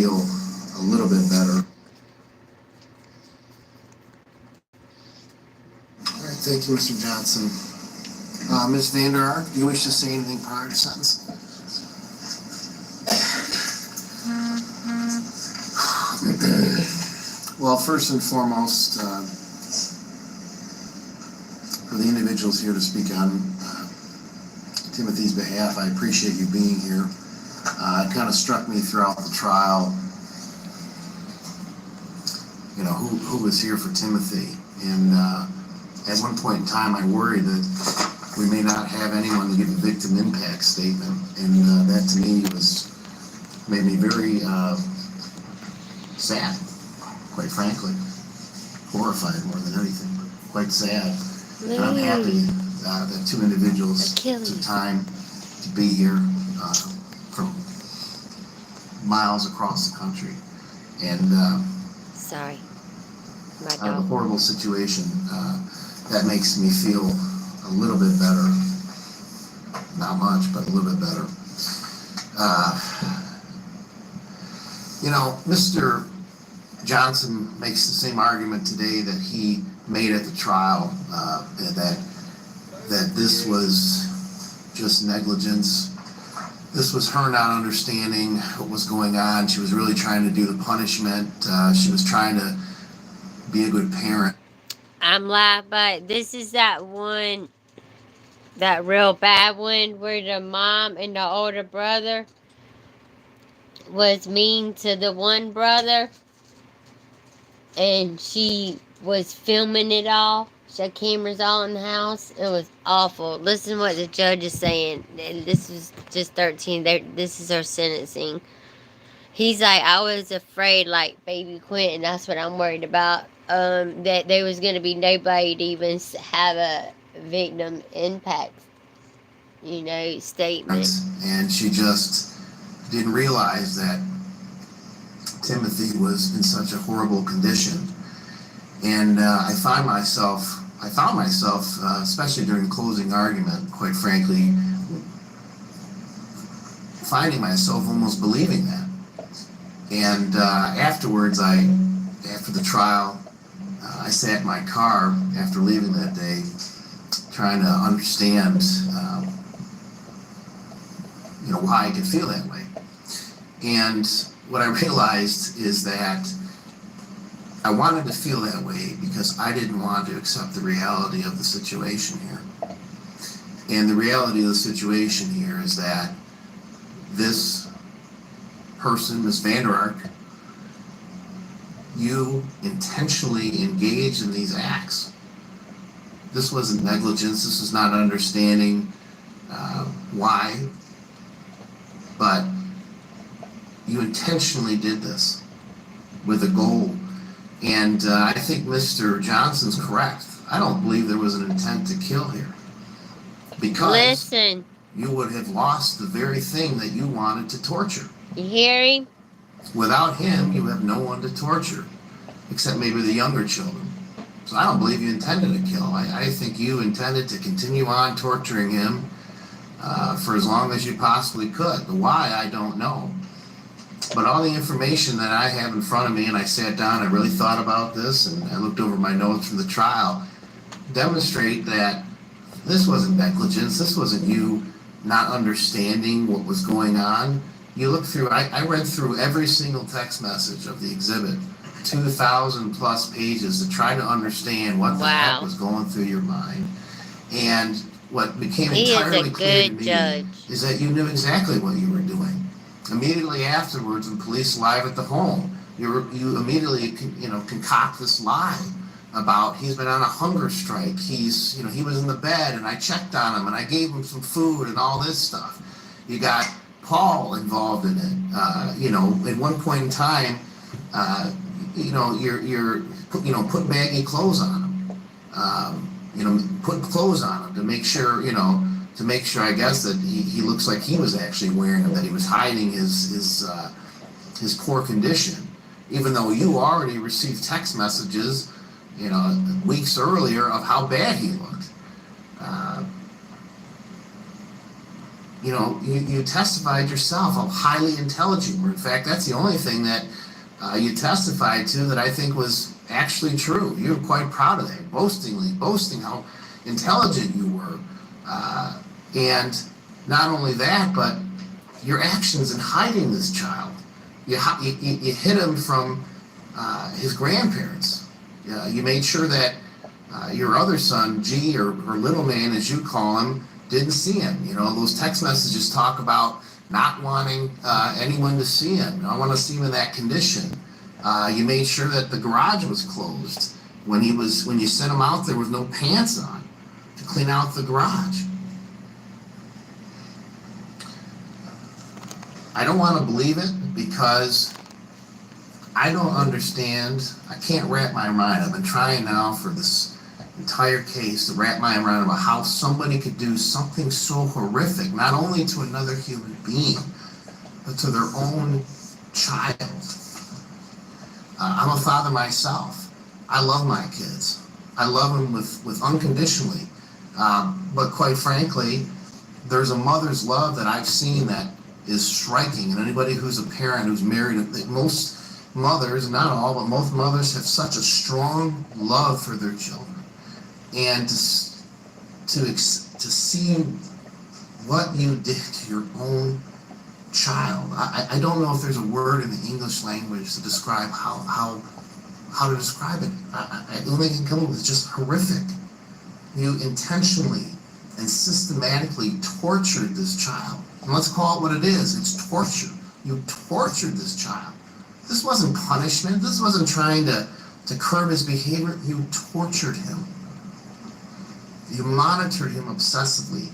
feel a little bit better. All right, thank you, Mr. Johnson. Ms. Vander Ark, do you wish to say anything prior to sentence? Well, first and foremost, for the individuals here to speak on Timothy's behalf, I appreciate you being here. It kind of struck me throughout the trial, you know, who was here for Timothy. And at one point in time, I worried that we may not have anyone to give a victim impact statement. And that to me made me very sad, quite frankly. Horrified more than anything, but quite sad. And I'm happy that two individuals took time to be here from miles across the country. And sorry, a horrible situation that makes me feel a little bit better. Not much, but a little bit better. You know, Mr. Johnson makes the same argument today that he made at the trial, that this was just negligence. This was her not understanding what was going on. She was really trying to do the punishment. She was trying to be a good parent. I'm live, but this is that one, that real bad one where the mom and the older brother was mean to the one brother, and she was filming it all. She had cameras all in the house. It was awful. Listen to what the judge is saying. And this was just 13. This is her sentencing. He's like, I was afraid, like baby Quentin, that's what I'm worried about, that there was going to be nobody to even have a victim impact, you know, statement. And she just didn't realize that Timothy was in such a horrible condition. And I found myself, especially during the closing argument, quite frankly, finding myself almost believing that. And afterwards, after the trial, I sat in my car after leaving that day, trying to understand, you know, why I could feel that way. And what I realized is that I wanted to feel that way because I didn't want to accept the reality of the situation here. And the reality of the situation here is that this person, Ms. Vander Ark, you intentionally engaged in these acts. This wasn't negligence. This was not understanding why, but you intentionally did this with a goal. And I think Mr. Johnson's correct. I don't believe there was an intent to kill here. Because you would have lost the very thing that you wanted to torture. You hear him? Without him, you have no one to torture, except maybe the younger children. So I don't believe you intended to kill. I think you intended to continue on torturing him for as long as you possibly could. The why, I don't know. But all the information that I have in front of me, and I sat down, I really thought about this, and I looked over my notes from the trial, demonstrate that this wasn't negligence. This wasn't you not understanding what was going on. You look through, I read through every single text message of the exhibit, 2,000 plus pages, to try to understand what the heck was going through your mind. And what became entirely clear to me is that you knew exactly what you were doing. Immediately afterwards, when police arrived at the home, you immediately, concoct this lie about he's been on a hunger strike. He was in the bed, and I checked on him, and I gave him some food, and all this stuff. You got Paul involved in it. At one point in time, you're put baggy clothes on him. Put clothes on him to make sure, I guess, that he looks like he was actually wearing them, that he was hiding his poor condition, even though you already received text messages, weeks earlier of how bad he looked. you testified yourself how highly intelligent you were. In fact, that's the only thing that you testified to that I think was actually true. You were quite proud of that, boasting how intelligent you were. And not only that, but your actions in hiding this child. You hid him from his grandparents. You made sure that your other son, G, or little man, as you call him, didn't see him. Those text messages talk about not wanting anyone to see him. I want to see him in that condition. You made sure that the garage was closed. When you sent him out, there was no pants on to clean out the garage. I don't want to believe it because I don't understand. I can't wrap my mind. I've been trying now for this entire case to wrap my mind around about how somebody could do something so horrific, not only to another human being, but to their own child. I'm a father myself. I love my kids. I love them with unconditionally. But quite frankly, there's a mother's love that I've seen that is striking. And anybody who's a parent who's married, most mothers, not all, but most mothers have such a strong love for their children. And to see what you did to your own child, I don't know if there's a word in the English language to describe how to describe it. The only thing I can come up with is just horrific. You intentionally and systematically tortured this child. And let's call it what it is. It's torture. You tortured this child. This wasn't punishment. This wasn't trying to curb his behavior. You tortured him. You monitored him obsessively.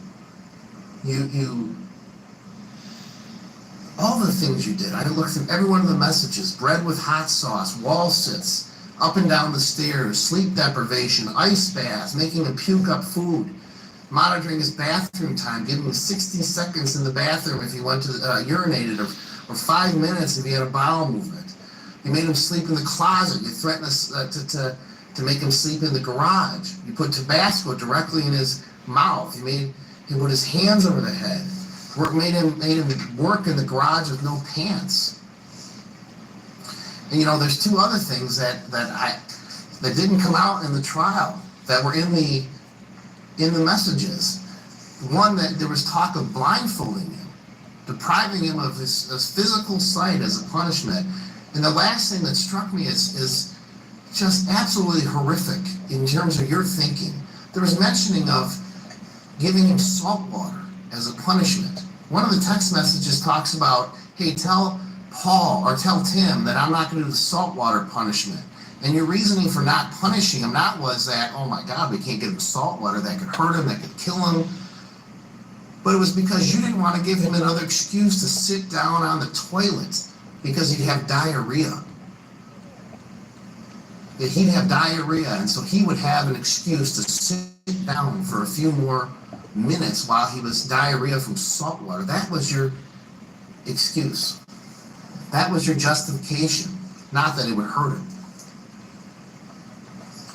All the things you did. I looked through every one of the messages. Bread with hot sauce, wall sits, up and down the stairs, sleep deprivation, ice baths, making him puke up food, monitoring his bathroom time, giving him 60 seconds in the bathroom if he went to urinated, or 5 minutes if he had a bowel movement. You made him sleep in the closet. You threatened to make him sleep in the garage. You put Tabasco directly in his mouth. You made him put his hands over the head. Made him work in the garage with no pants. And there's two other things that didn't come out in the trial that were in the messages. One, that there was talk of blindfolding him, depriving him of his physical sight as a punishment. And the last thing that struck me is just absolutely horrific in terms of your thinking. There was mentioning of giving him salt water as a punishment. One of the text messages talks about, hey, tell Paul or tell Tim that I'm not going to do the saltwater punishment. And your reasoning for not punishing him was that, oh my God, we can't give him salt water, that could hurt him, that could kill him. But it was because you didn't want to give him another excuse to sit down on the toilet because he'd have diarrhea. That he'd have diarrhea, and so he would have an excuse to sit down for a few more minutes while he was diarrhea from salt water. That was your excuse. That was your justification, not that it would hurt him.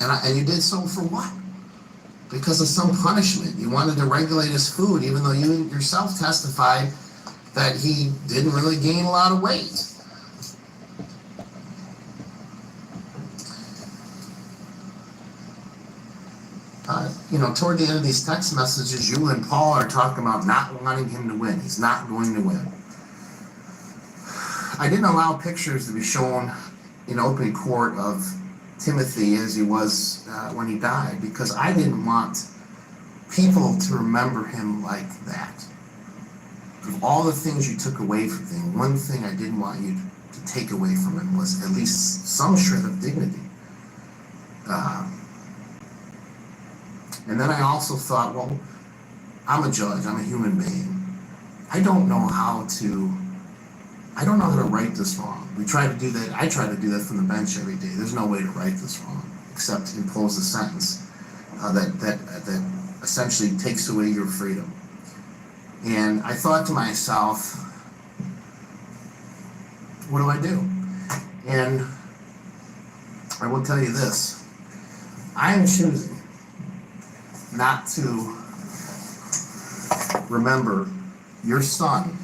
And you did so for what? Because of some punishment. You wanted to regulate his food, even though you yourself testified that he didn't really gain a lot of weight. Toward the end of these text messages, you and Paul are talking about not wanting him to win. He's not going to win. I didn't allow pictures to be shown in open court of Timothy as he was when he died, because I didn't want people to remember him like that. Of all the things you took away from him, one thing I didn't want you to take away from him was at least some shred of dignity. And then I also thought, well, I'm a judge, I'm a human being. I don't know how to right this wrong. We try to do that. I try to do that from the bench every day. There's no way to right this wrong except to impose a sentence that essentially takes away your freedom. And I thought to myself, what do I do? And I will tell you this. I am choosing not to remember your son,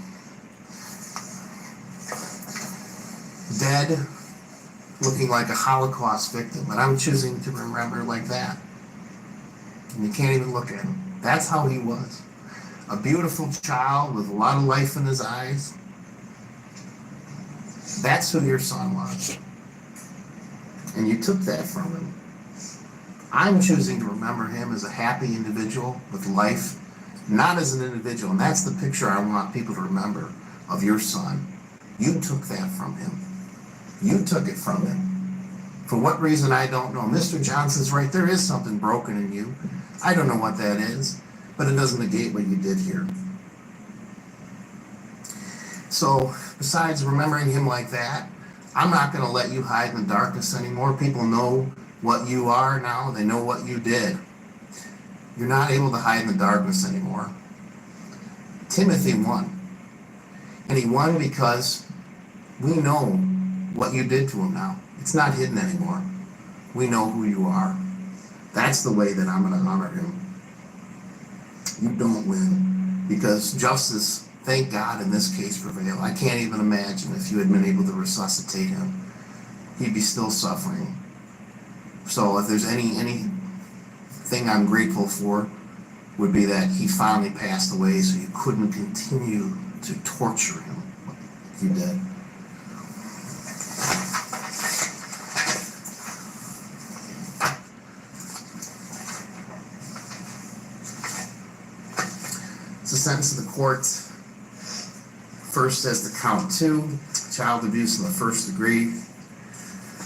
dead, looking like a Holocaust victim, but I'm choosing to remember like that. And you can't even look at him. That's how he was. A beautiful child with a lot of life in his eyes. That's who your son was. And you took that from him. I'm choosing to remember him as a happy individual with life, not as an individual. And that's the picture I want people to remember of your son. You took that from him. You took it from him. For what reason, I don't know. Mr. Johnson's right. There is something broken in you. I don't know what that is, but it doesn't negate what you did here. So, besides remembering him like that, I'm not going to let you hide in the darkness anymore. People know what you are now. They know what you did. You're not able to hide in the darkness anymore. Timothy won. And he won because we know what you did to him now. It's not hidden anymore. We know who you are. That's the way that I'm going to honor him. You don't win because justice, thank God, in this case prevailed. I can't even imagine if you had been able to resuscitate him. He'd be still suffering. So if there's anything I'm grateful for, would be that he finally passed away so you couldn't continue to torture him like you did. It's a sentence of the court. First as to count 2, child abuse in the first degree.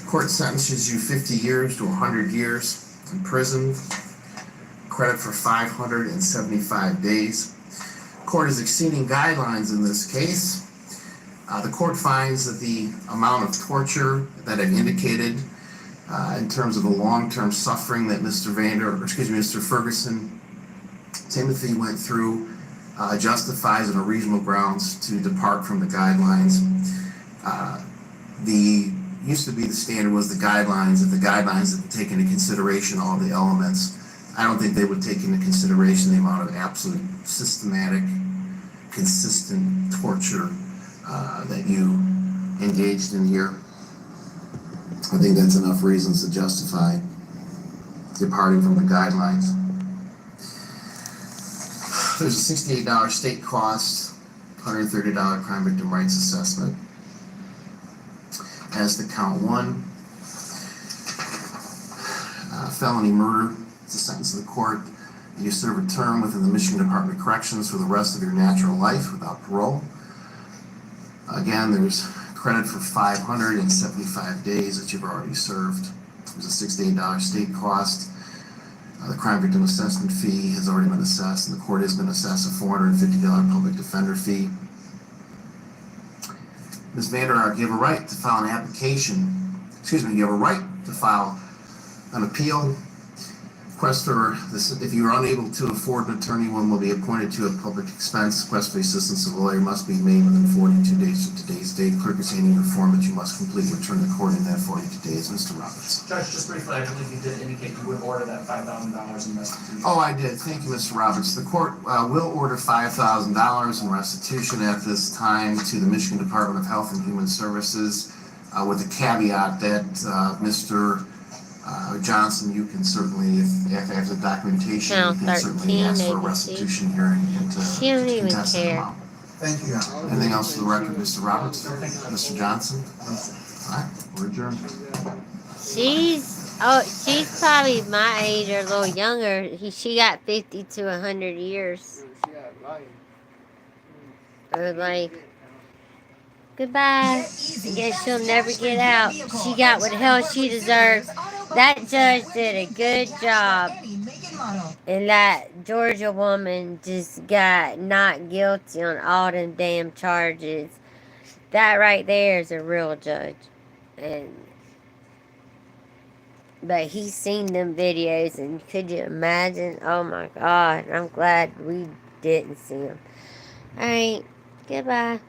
Court sentences you 50 years to 100 years in prison. Credit for 575 days. Court is exceeding guidelines in this case. The court finds that the amount of torture that I've indicated in terms of the long-term suffering that Mr. Ferguson, Timothy went through justifies on a reasonable grounds to depart from the guidelines. Used to be the standard was the guidelines. If the guidelines didn't take into consideration all the elements, I don't think they would take into consideration the amount of absolute systematic, consistent torture that you engaged in here. I think that's enough reasons to justify departing from the guidelines. There's a $68 state cost, $130 crime victim rights assessment. As to count 1, felony murder. It's a sentence of the court. You serve a term within the Michigan Department of Corrections for the rest of your natural life without parole. Again, there's credit for 575 days that you've already served. There's a $68 state cost. The crime victim assessment fee has already been assessed, and the court has been assessed a $450 public defender fee. Ms. Vander Ark, you have a right to file an application. You have a right to file an appeal. Request for this, if you are unable to afford an attorney, one will be appointed to a public expense. Request for the assistance of a lawyer must be made within 42 days of today's date. Clerk is handing you a form that you must complete and return to the court in that 42 days. Mr. Roberts. Judge, just briefly, I believe you did indicate you would order that $5,000 in restitution. Oh, I did. Thank you, Mr. Roberts. The court will order $5,000 in restitution at this time to the Michigan Department of Health and Human Services, with the caveat that Mr. Johnson, you can certainly, if I have the documentation, you can certainly ask for a restitution hearing and to contest the amount. Thank you. Anything else for the record, Mr. Roberts? Mr. Johnson? All right, we're adjourned. She's probably my age or a little younger. She got 50 to 100 years. Or like, goodbye. I guess she'll never get out. She got what the hell she deserves. That judge did a good job. And that Georgia woman just got not guilty on all them damn charges. That right there is a real judge. But he's seen them videos, and could you imagine? Oh my God, I'm glad we didn't see them. Alright, goodbye.